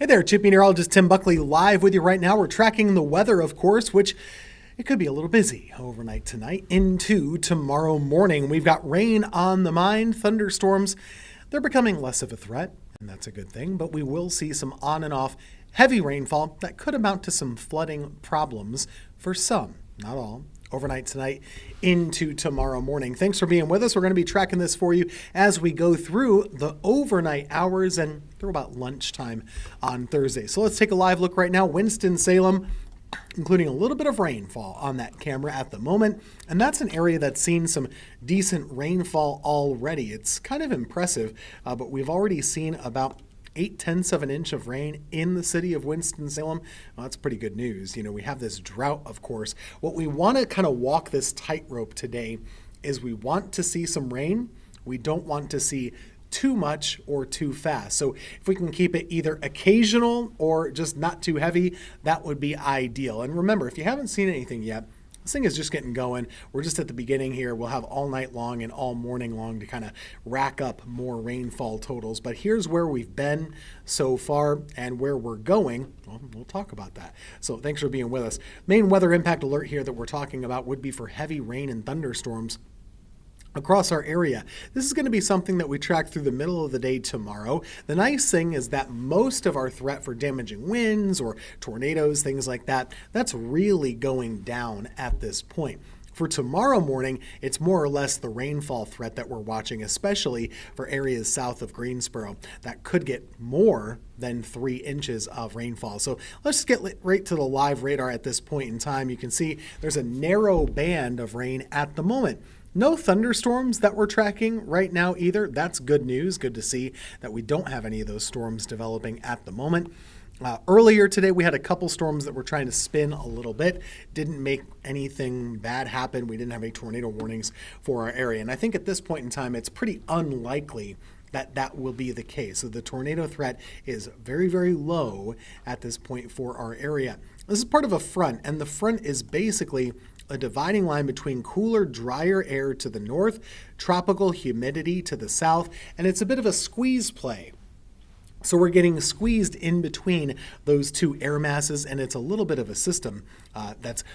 Hey there, Chief Meteorologist Tim Buckley live with you right now. We're tracking the weather, of course, which it could be a little busy overnight tonight into tomorrow morning. We've got rain on the mind, thunderstorms. They're becoming less of a threat, and that's a good thing, but we will see some on and off heavy rainfall that could amount to some flooding problems for some, not all. Overnight tonight into tomorrow morning. Thanks for being with us. We're going to be tracking this for you as we go through the overnight hours and through about lunchtime on Thursday. So let's take a live look right now. Winston-Salem, including a little bit of rainfall on that camera at the moment. And that's an area that's seen some decent rainfall already. It's kind of impressive, but we've already seen about 0.8 of an inch of rain in the city of Winston-Salem. Well, that's pretty good news. You know, we have this drought, of course. What we want to kind of walk this tightrope today is we want to see some rain. We don't want to see too much or too fast. So if we can keep it either occasional or just not too heavy, that would be ideal. And remember, if you haven't seen anything yet, this thing is just getting going. We're just at the beginning here. We'll have all night long and all morning long to kind of rack up more rainfall totals. But here's where we've been so far and where we're going. Well, we'll talk about that. So thanks for being with us. Main weather impact alert here that we're talking about would be for heavy rain and thunderstorms across our area. This is going to be something that we track through the middle of the day tomorrow. The nice thing is that most of our threat for damaging winds or tornadoes, things like that, that's really going down at this point. For tomorrow morning, it's more or less the rainfall threat that we're watching, especially for areas south of Greensboro that could get more than 3 inches of rainfall. So let's just get right to the live radar at this point in time. You can see there's a narrow band of rain at the moment. No thunderstorms that we're tracking right now either. That's good news. Good to see that we don't have any of those storms developing at the moment. Earlier today, we had a couple storms that were trying to spin a little bit. Didn't make anything bad happen. We didn't have any tornado warnings for our area. And I think at this point in time, it's pretty unlikely that that will be the case. So the tornado threat is very, very low at this point for our area. This is part of a front, and the front is basically a dividing line between cooler, drier air to the north, tropical humidity to the south, and it's a bit of a squeeze play. So we're getting squeezed in between those two air masses, and it's a little bit of a system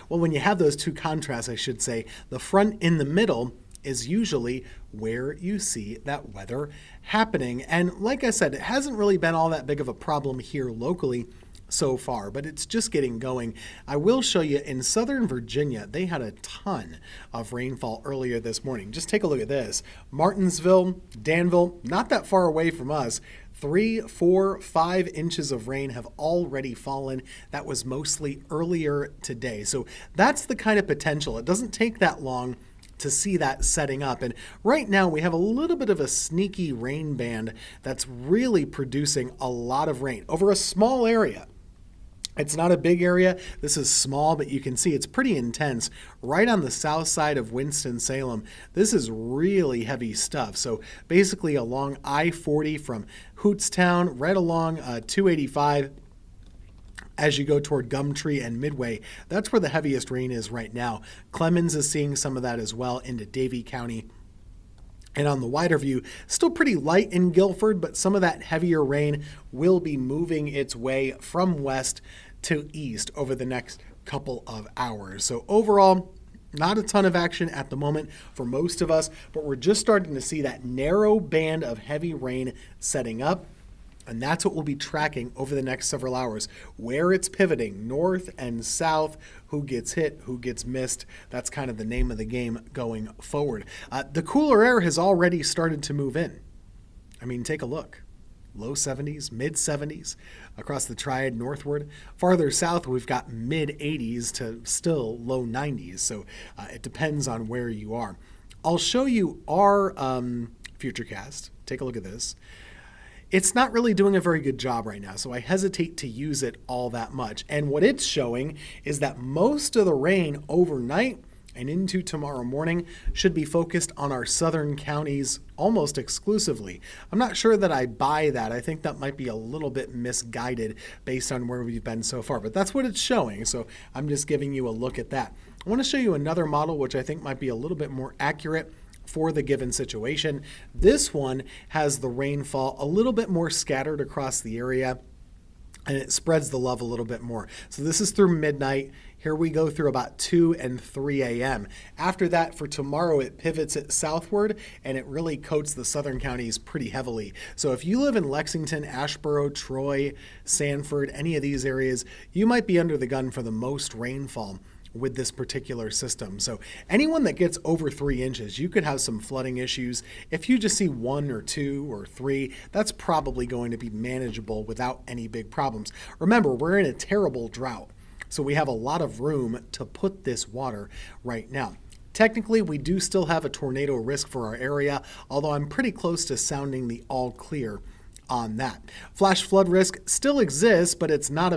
when you have those two contrasts, I should say, the front in the middle is usually where you see that weather happening. And like I said, it hasn't really been all that big of a problem here locally so far, but it's just getting going. I will show you in Southern Virginia, they had a ton of rainfall earlier this morning. Just take a look at this. Martinsville, Danville, not that far away from us, 3, 4, 5 inches of rain have already fallen. That was mostly earlier today. So that's the kind of potential. It doesn't take that long to see that setting up. And right now we have a little bit of a sneaky rain band that's really producing a lot of rain over a small area. It's not a big area. This is small, but you can see it's pretty intense. Right on the south side of Winston-Salem, this is really heavy stuff. So basically along I-40 from Hootstown, right along 285, as you go toward Gumtree and Midway, that's where the heaviest rain is right now. Clemens is seeing some of that as well into Davie County. And on the wider view, still pretty light in Guilford, but some of that heavier rain will be moving its way from west to east over the next couple of hours. So overall, not a ton of action at the moment for most of us, but we're just starting to see that narrow band of heavy rain setting up. And that's what we'll be tracking over the next several hours, where it's pivoting north and south, who gets hit, who gets missed. That's kind of the name of the game going forward. The cooler air has already started to move in. I mean, take a look. Low 70s, mid 70s across the Triad northward. Farther south, we've got mid 80s to still low 90s. So it depends on where you are. I'll show you our futurecast. Take a look at this. It's not really doing a very good job right now, so I hesitate to use it all that much. And what it's showing is that most of the rain overnight and into tomorrow morning should be focused on our southern counties almost exclusively. I'm not sure that I buy that. I think that might be a little bit misguided based on where we've been so far, but that's what it's showing, so I'm just giving you a look at that. I want to show you another model which I think might be a little bit more accurate for the given situation. This one has the rainfall a little bit more scattered across the area. and it spreads the love a little bit more. So this is through midnight. Here we go through about 2 and 3 a.m. After that, for tomorrow, it pivots it southward, and it really coats the southern counties pretty heavily. So if you live in Lexington, Asheboro, Troy, Sanford, any of these areas, you might be under the gun for the most rainfall with this particular system. So anyone that gets over 3 inches, you could have some flooding issues. If you just see 1 or 2 or 3, that's probably going to be manageable without any big problems. Remember, we're in a terrible drought, so we have a lot of room to put this water right now. Technically, we do still have a tornado risk for our area, although I'm pretty close to sounding the all clear on that. Flash flood risk still exists, but it's not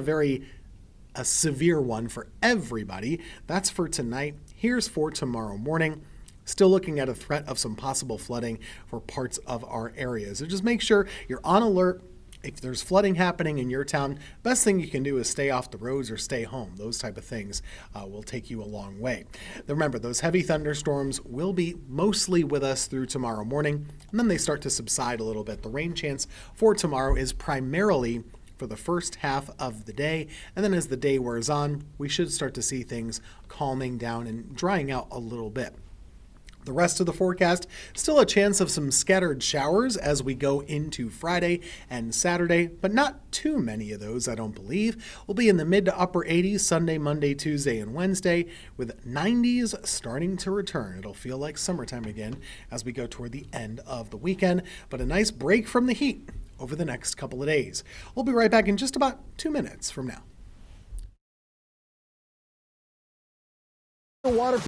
a severe one for everybody. That's for tonight. Here's for tomorrow morning. Still looking at a threat of some possible flooding for parts of our area. So just make sure you're on alert. If there's flooding happening in your town, best thing you can do is stay off the roads or stay home. Those type of things will take you a long way. Remember, those heavy thunderstorms will be mostly with us through tomorrow morning, and then they start to subside a little bit. The rain chance for tomorrow is primarily for the first half of the day, and then as the day wears on, we should start to see things calming down and drying out a little bit. The rest of the forecast, still a chance of some scattered showers as we go into Friday and Saturday, but not too many of those, I don't believe. We'll be in the mid to upper 80s Sunday, Monday, Tuesday, and Wednesday, with 90s starting to return. It'll feel like summertime again as we go toward the end of the weekend, but a nice break from the heat over the next couple of days. We'll be right back in just about 2 minutes from now. Water